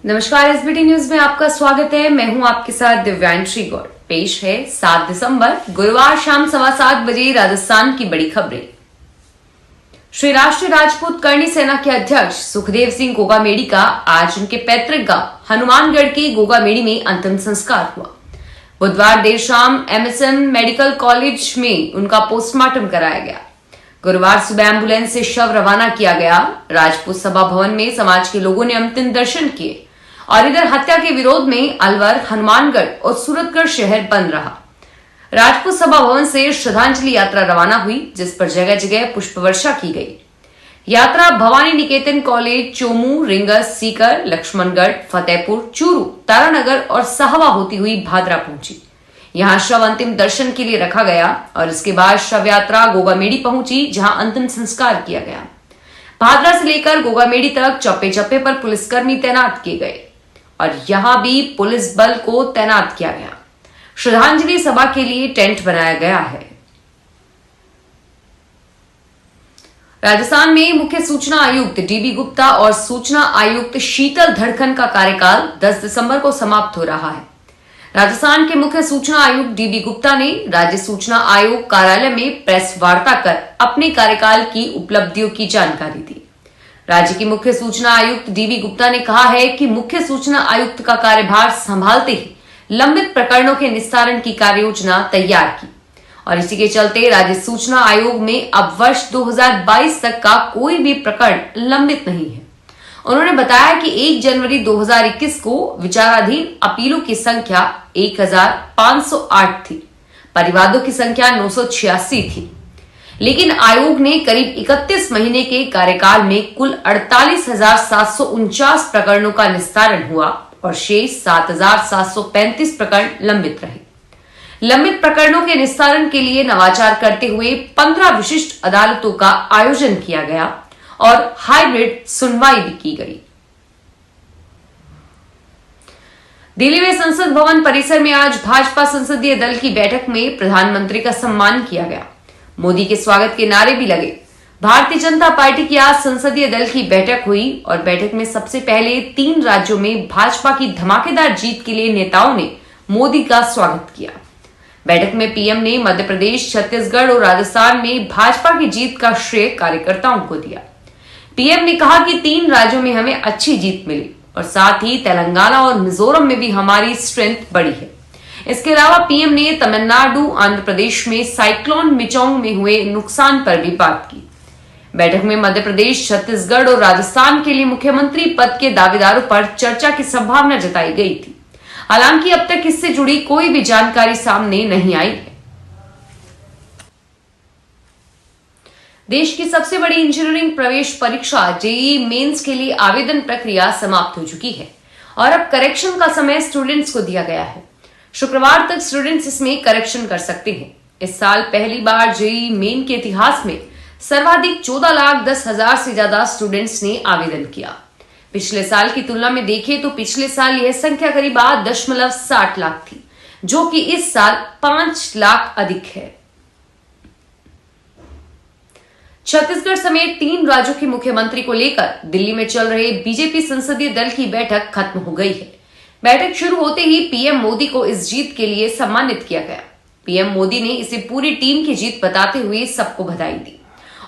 नमस्कार, SBT news में आपका स्वागत है। मैं हूं आपके साथ दिव्यांशी गौड़। पेश है 7 दिसंबर गुरुवार शाम 7:15 बजे राजस्थान की बड़ी खबरें। श्री राष्ट्रीय राजपूत करणी सेना के अध्यक्ष सुखदेव सिंह गोगामेडी का आज उनके पैतृक गांव हनुमानगढ़ के गोगामेडी में अंतिम संस्कार हुआ। बुधवार देर शाम एमएसएम मेडिकल कॉलेज में उनका पोस्टमार्टम कराया गया। गुरुवार सुबह एम्बुलेंस से शव रवाना किया गया। राजपूत सभा भवन में समाज के लोगों ने अंतिम दर्शन किए और इधर हत्या के विरोध में अलवर, हनुमानगढ़ और सूरतगढ़ शहर बंद रहा। राजपूत सभा भवन से श्रद्धांजलि यात्रा रवाना हुई, जिस पर जगह जगह पुष्प वर्षा की गई। यात्रा भवानी निकेतन कॉलेज, चोमू, रिंगस, सीकर, लक्ष्मणगढ़, फतेहपुर, चूरू, तारानगर और साहवा होती हुई भादरा पहुंची। यहां शव अंतिम दर्शन के लिए रखा गया और इसके बाद शव यात्रा गोगामेडी पहुंची, जहां अंतिम संस्कार किया गया। भादरा से लेकर गोगामेडी तक चप्पे चप्पे पर पुलिसकर्मी तैनात किए गए और यहां भी पुलिस बल को तैनात किया गया। श्रद्धांजलि सभा के लिए टेंट बनाया गया है। राजस्थान में मुख्य सूचना आयुक्त डीबी गुप्ता और सूचना आयुक्त शीतल धड़कन का कार्यकाल 10 दिसंबर को समाप्त हो रहा है। राजस्थान के मुख्य सूचना आयुक्त डीबी गुप्ता ने राज्य सूचना आयोग कार्यालय में प्रेस वार्ता कर अपने कार्यकाल की उपलब्धियों की जानकारी दी। राज्य के मुख्य सूचना आयुक्त डीबी गुप्ता ने कहा है कि मुख्य सूचना आयुक्त का कार्यभार संभालते ही लंबित प्रकरणों के निस्तारण की कार्ययोजना तैयार की और इसी के चलते राज्य सूचना आयोग में अब वर्ष 2022 तक का कोई भी प्रकरण लंबित नहीं है। उन्होंने बताया कि 1 जनवरी 2021 को विचाराधीन अपीलों की संख्या 1508 थी, परिवादों की संख्या 986 थी, लेकिन आयोग ने करीब 31 महीने के कार्यकाल में कुल 48,749 प्रकरणों का निस्तारण हुआ और शेष 7,735 प्रकरण लंबित रहे। लंबित प्रकरणों के निस्तारण के लिए नवाचार करते हुए 15 विशिष्ट अदालतों का आयोजन किया गया और हाइब्रिड सुनवाई भी की गई। दिल्ली में संसद भवन परिसर में आज भाजपा संसदीय दल की बैठक में प्रधानमंत्री का सम्मान किया गया। मोदी के स्वागत के नारे भी लगे। भारतीय जनता पार्टी की आज संसदीय दल की बैठक हुई और बैठक में सबसे पहले 3 राज्यों में भाजपा की धमाकेदार जीत के लिए नेताओं ने मोदी का स्वागत किया। बैठक में पीएम ने मध्य प्रदेश, छत्तीसगढ़ और राजस्थान में भाजपा की जीत का श्रेय कार्यकर्ताओं को दिया। पीएम ने कहा कि 3 राज्यों में हमें अच्छी जीत मिली और साथ ही तेलंगाना और मिजोरम में भी हमारी स्ट्रेंथ बढ़ी है। इसके अलावा पीएम ने तमिलनाडु, आंध्र प्रदेश में साइक्लोन मिचोंग में हुए नुकसान पर भी बात की। बैठक में मध्य प्रदेश, छत्तीसगढ़ और राजस्थान के लिए मुख्यमंत्री पद के दावेदारों पर चर्चा की संभावना जताई गई थी। हालांकि अब तक इससे जुड़ी कोई भी जानकारी सामने नहीं आई है। देश की सबसे बड़ी इंजीनियरिंग प्रवेश परीक्षा जेईई मेंस के लिए आवेदन प्रक्रिया समाप्त हो चुकी है और अब करेक्शन का समय स्टूडेंट्स को दिया गया है। शुक्रवार तक स्टूडेंट्स इसमें करेक्शन कर सकते हैं। इस साल पहली बार जेईई मेन के इतिहास में सर्वाधिक 14,10,000 से ज्यादा स्टूडेंट्स ने आवेदन किया। पिछले साल की तुलना में देखें तो पिछले साल यह संख्या करीब 8.60 लाख थी, जो कि इस साल 5 लाख अधिक है। छत्तीसगढ़ समेत 3 राज्यों के मुख्यमंत्री को लेकर दिल्ली में चल रहे बीजेपी संसदीय दल की बैठक खत्म हो गई है। बैठक शुरू होते ही पीएम मोदी को इस जीत के लिए सम्मानित किया गया। पीएम मोदी ने इसे पूरी टीम की जीत बताते हुए सबको बधाई दी।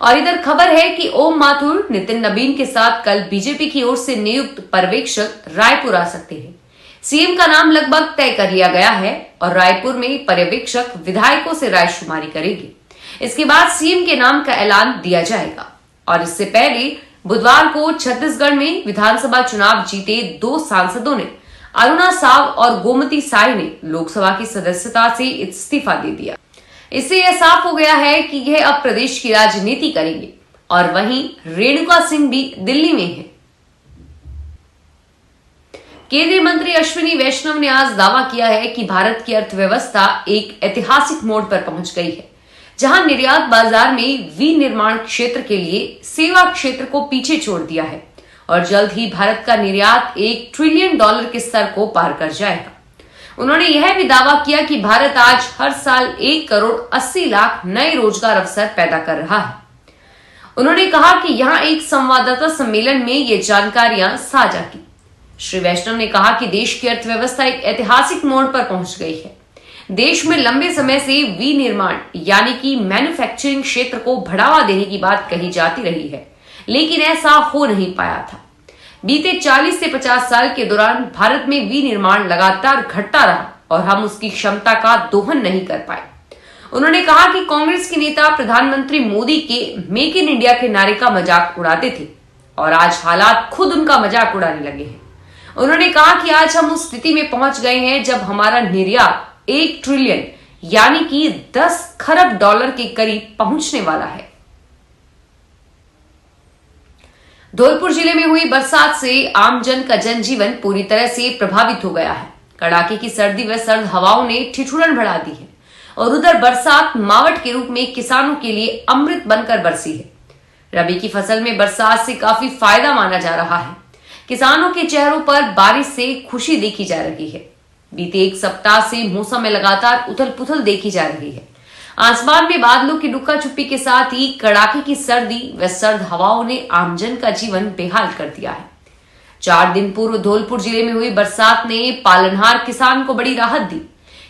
और इधर खबर है कि ओम माथुर नितिन नबीन के साथ कल बीजेपी की ओर से नियुक्त पर्यवेक्षक रायपुर आ सकते हैं। सीएम का नाम लगभग तय कर लिया गया है और रायपुर में पर्यवेक्षक विधायकों से रायशुमारी करेंगे। इसके बाद सीएम के नाम का ऐलान दिया जाएगा। और इससे पहले बुधवार को छत्तीसगढ़ में विधानसभा चुनाव जीते 2 सांसदों ने अरुणा साव और गोमती साय ने लोकसभा की सदस्यता से इस्तीफा दे दिया। इससे यह साफ हो गया है कि यह अब प्रदेश की राजनीति करेंगे। और वहीं रेणुका सिंह भी दिल्ली में है। केंद्रीय मंत्री अश्विनी वैष्णव ने आज दावा किया है कि भारत की अर्थव्यवस्था एक ऐतिहासिक मोड़ पर पहुंच गई है, जहां निर्यात बाजार में विनिर्माण क्षेत्र के लिए सेवा क्षेत्र को पीछे छोड़ दिया है और जल्द ही भारत का निर्यात $1 ट्रिलियन के स्तर को पार कर जाएगा। उन्होंने यह भी दावा किया कि भारत आज हर साल 1,80,00,000 नए रोजगार अवसर पैदा कर रहा है। उन्होंने कहा कि यहां एक संवाददाता सम्मेलन में ये जानकारियां साझा की। श्री वैष्णव ने कहा कि देश की अर्थव्यवस्था एक ऐतिहासिक मोड़ पर पहुंच गई है। देश में लंबे समय से विनिर्माण यानी कि मैन्युफैक्चरिंग क्षेत्र को बढ़ावा देने की बात कही जाती रही है, लेकिन ऐसा हो नहीं पाया था। बीते 40 से 50 साल के दौरान भारत में विनिर्माण लगातार घटता रहा और हम उसकी क्षमता का दोहन नहीं कर पाए। उन्होंने कहा कि कांग्रेस के नेता प्रधानमंत्री मोदी के मेक इन इंडिया के नारे का मजाक उड़ाते थे और आज हालात खुद उनका मजाक उड़ाने लगे हैं। उन्होंने कहा कि आज हम उस स्थिति में पहुंच गए हैं जब हमारा निर्यात 1 ट्रिलियन यानी कि 10 खरब डॉलर के करीब पहुंचने वाला है। धौलपुर जिले में हुई बरसात से आमजन का जनजीवन पूरी तरह से प्रभावित हो गया है। कड़ाके की सर्दी व सर्द हवाओं ने ठिठुरन बढ़ा दी है और उधर बरसात मावट के रूप में किसानों के लिए अमृत बनकर बरसी है। रबी की फसल में बरसात से काफी फायदा माना जा रहा है। किसानों के चेहरों पर बारिश से खुशी देखी जा रही है। बीते 1 सप्ताह से मौसम में लगातार उथल पुथल देखी जा रही है। आसमान में बादलों की लुका छुपी के साथ ही कड़ाके की सर्दी व सर्द हवाओं ने आमजन का जीवन बेहाल कर दिया है। 4 दिन पूर्व धौलपुर जिले में हुई बरसात ने पालनहार किसान को बड़ी राहत दी।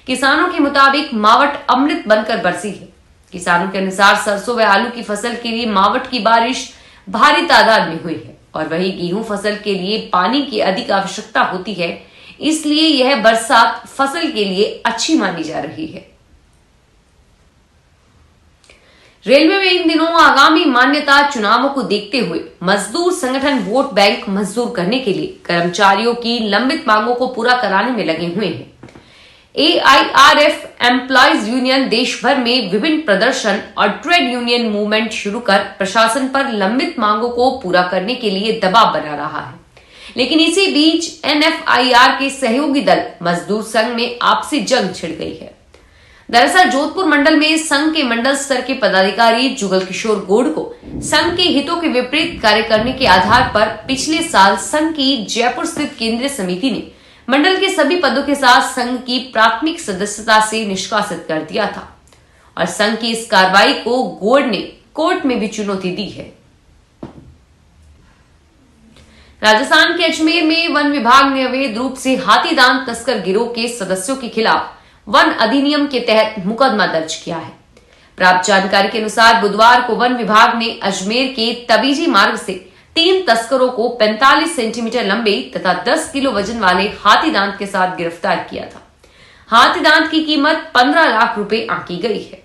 किसानों के मुताबिक मावट अमृत बनकर बरसी है। किसानों के अनुसार सरसों व आलू की फसल के लिए मावट की बारिश भारी तादाद में हुई है और वही गेहूं फसल के लिए पानी की अधिक आवश्यकता होती है, इसलिए यह बरसात फसल के लिए अच्छी मानी जा रही है। रेलवे में इन दिनों आगामी मान्यता चुनावों को देखते हुए मजदूर संगठन वोट बैंक मंजूर करने के लिए कर्मचारियों की लंबित मांगों को पूरा कराने में लगे हुए हैं। AIRF एम्प्लॉइज यूनियन देश भर में विभिन्न प्रदर्शन और ट्रेड यूनियन मूवमेंट शुरू कर प्रशासन पर लंबित मांगों को पूरा करने के लिए दबाव बना रहा है। लेकिन इसी बीच NFIR के सहयोगी दल मजदूर संघ में आपसी जंग छिड़ गई है। दरअसल जोधपुर मंडल में संघ के मंडल स्तर के पदाधिकारी जुगल किशोर गौड़ को संघ के हितों के विपरीत कार्य करने के आधार पर पिछले साल संघ की जयपुर स्थित केंद्रीय समिति ने मंडल के सभी पदों के साथ संघ की प्राथमिक सदस्यता से निष्कासित कर दिया था और संघ की इस कार्रवाई को गौड़ ने कोर्ट में भी चुनौती दी है। राजस्थान के अजमेर में वन विभाग ने अवैध रूप से हाथीदांत तस्कर गिरोह के सदस्यों के खिलाफ वन अधिनियम के तहत मुकदमा दर्ज किया है। प्राप्त जानकारी के अनुसार बुधवार को वन विभाग ने अजमेर के तबीजी मार्ग से 3 तस्करों को 45 सेंटीमीटर लंबे तथा 10 किलो वजन वाले हाथीदांत के साथ गिरफ्तार किया था। हाथीदांत की कीमत 15 लाख रुपए आंकी गई है।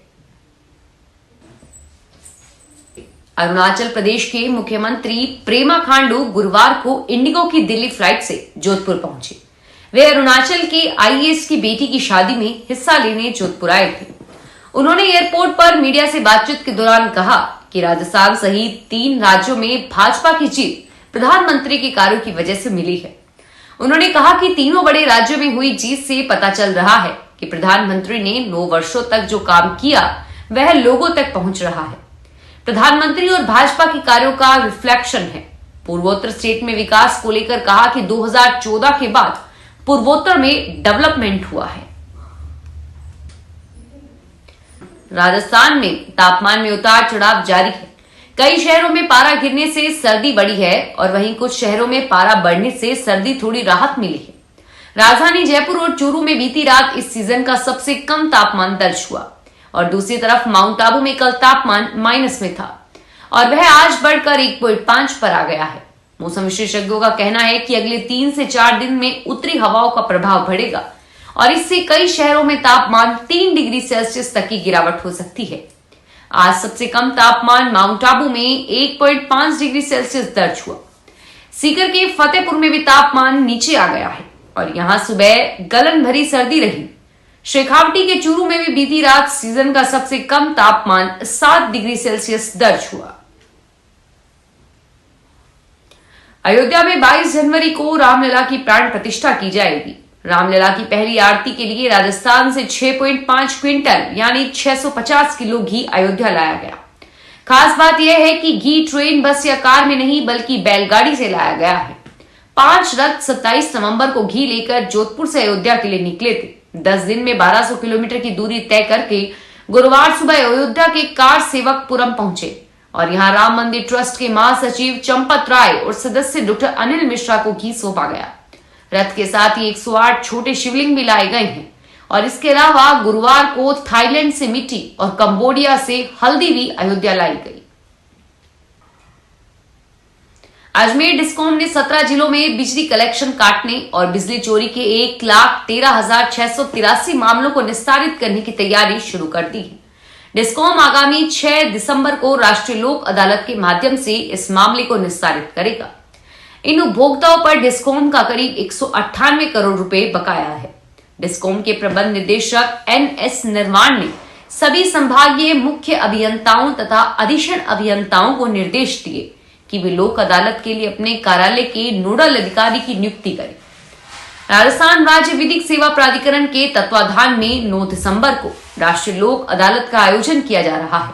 अरुणाचल प्रदेश के मुख्यमंत्री प्रेमा खांडू गुरुवार को इंडिगो की दिल्ली फ्लाइट से जोधपुर पहुंचे। वे अरुणाचल के IAS की बेटी की शादी में हिस्सा लेने जोधपुर आए थे। उन्होंने एयरपोर्ट पर मीडिया से बातचीत के दौरान कहा कि राजस्थान सहित 3 राज्यों में भाजपा की जीत प्रधानमंत्री के कार्यों की वजह से मिली है। उन्होंने कहा कि तीनों बड़े राज्यों में हुई जीत से पता चल रहा है कि प्रधानमंत्री ने 9 वर्षों तक जो काम किया वह लोगों तक पहुंच रहा है। प्रधानमंत्री और भाजपा के कार्यों का रिफ्लेक्शन है। पूर्वोत्तर स्टेट में विकास को लेकर कहा कि 2014 के बाद पूर्वोत्तर में डेवलपमेंट हुआ है। राजस्थान में तापमान में उतार चढ़ाव जारी है। कई शहरों में पारा गिरने से सर्दी बढ़ी है और वहीं कुछ शहरों में पारा बढ़ने से सर्दी थोड़ी राहत मिली है। राजधानी जयपुर और चूरू में बीती रात इस सीजन का सबसे कम तापमान दर्ज हुआ और दूसरी तरफ माउंट आबू में कल तापमान माइनस में था और वह आज बढ़कर 1.5 पर आ गया है। मौसम विशेषज्ञों का कहना है कि अगले 3 से 4 दिन में उत्तरी हवाओं का प्रभाव बढ़ेगा और इससे कई शहरों में तापमान 3 डिग्री सेल्सियस तक की गिरावट हो सकती है। आज सबसे कम तापमान माउंट आबू में 1.5 डिग्री सेल्सियस दर्ज हुआ। सीकर के फतेहपुर में भी तापमान नीचे आ गया है और यहां सुबह गलन भरी सर्दी रही। शेखावटी के चूरू में भी बीती रात सीजन का सबसे कम तापमान 7 डिग्री सेल्सियस दर्ज हुआ। अयोध्या में 22 जनवरी को रामलला की प्राण प्रतिष्ठा की जाएगी। रामलला की पहली आरती के लिए राजस्थान से 6.5 क्विंटल यानी 650 किलो घी अयोध्या लाया गया। खास बात यह है कि घी ट्रेन, बस या कार में नहीं बल्कि बैलगाड़ी से लाया गया है। 5 रथ 27 नवंबर को घी लेकर जोधपुर से अयोध्या के लिए निकले थे। 10 दिन में 1200 किलोमीटर की दूरी तय करके गुरुवार सुबह अयोध्या के कार सेवकपुरम पहुंचे और यहां राम मंदिर ट्रस्ट के महासचिव चंपत राय और सदस्य डॉक्टर अनिल मिश्रा को घी सौंपा गया। रथ के साथ ही 108 छोटे शिवलिंग भी लाए गए हैं और इसके अलावा गुरुवार को थाईलैंड से मिट्टी और कंबोडिया से हल्दी भी अयोध्या लाई गई। अजमेर डिस्कॉम ने 17 जिलों में बिजली कलेक्शन काटने और बिजली चोरी के 1,13,683 मामलों को निस्तारित करने की तैयारी शुरू कर दी है। डिस्कॉम आगामी 6 दिसंबर को राष्ट्रीय लोक अदालत के माध्यम से इस मामले को निस्तारित करेगा। इन उपभोक्ताओं पर डिस्कॉम का करीब 198 करोड़ रुपए बकाया है। डिस्कॉम के प्रबंध निदेशक NS निर्वाण ने सभी संभागीय मुख्य अभियंताओं तथा अधीक्षण अभियंताओं को निर्देश दिए कि वे लोक अदालत के लिए अपने कार्यालय के नोडल अधिकारी की नियुक्ति करें। राजस्थान राज्य विधिक सेवा प्राधिकरण के तत्वाधान में 9 दिसंबर को राष्ट्रीय लोक अदालत का आयोजन किया जा रहा है।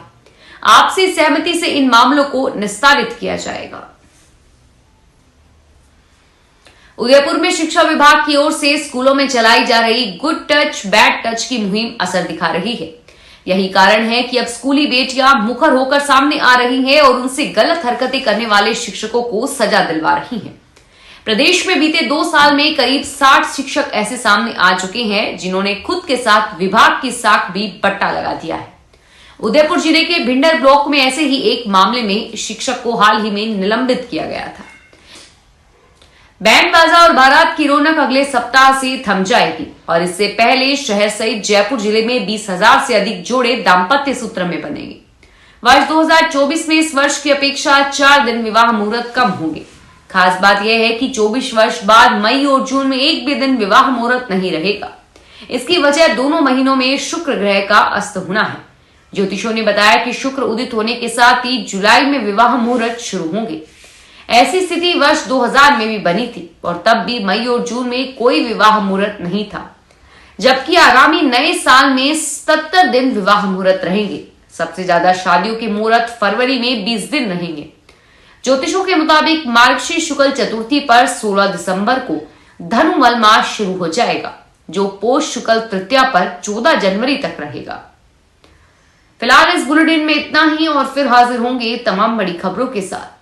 आपसी सहमति से इन मामलों को निस्तारित किया जाएगा। उदयपुर में शिक्षा विभाग की ओर से स्कूलों में चलाई जा रही गुड टच बैड टच की मुहिम असर दिखा रही है। यही कारण है कि अब स्कूली बेटियां मुखर होकर सामने आ रही हैं और उनसे गलत हरकतें करने वाले शिक्षकों को सजा दिलवा रही हैं। प्रदेश में बीते 2 साल में करीब 60 शिक्षक ऐसे सामने आ चुके हैं जिन्होंने खुद के साथ विभाग की साख भी बट्टा लगा दिया है। उदयपुर जिले के भिंडर ब्लॉक में ऐसे ही एक मामले में शिक्षक को हाल ही में निलंबित किया गया था। बैंड बाजा और बारात की रौनक अगले सप्ताह से थम जाएगी और इससे पहले शहर सहित जयपुर जिले में 20,000 से अधिक जोड़े दाम्पत्य सूत्र में बनेंगे। वर्ष 2024 में इस वर्ष की अपेक्षा 4 दिन विवाह मुहूर्त कम होंगे। खास बात यह है कि 24 वर्ष बाद मई और जून में एक भी दिन विवाह मुहूर्त नहीं रहेगा। इसकी वजह दोनों महीनों में शुक्र ग्रह का अस्त होना है। ज्योतिषों ने बताया कि शुक्र उदित होने के साथ ही जुलाई में विवाह मुहूर्त शुरू होंगे। ऐसी स्थिति वर्ष 2000 में भी बनी थी और तब भी मई और जून में कोई विवाह मुहूर्त नहीं था, जबकि आगामी नए साल में 77 दिन विवाह मुहूर्त रहेंगे। सबसे ज्यादा शादियों के मुहूर्त फरवरी में 20 दिन रहेंगे। ज्योतिषों के मुताबिक मार्गशीर्ष शुक्ल चतुर्थी पर 16 दिसंबर को धनुवल मास शुरू हो जाएगा, जो पोष शुक्ल तृतीया पर 14 जनवरी तक रहेगा। फिलहाल इस बुलेटिन में इतना ही और फिर हाजिर होंगे तमाम बड़ी खबरों के साथ।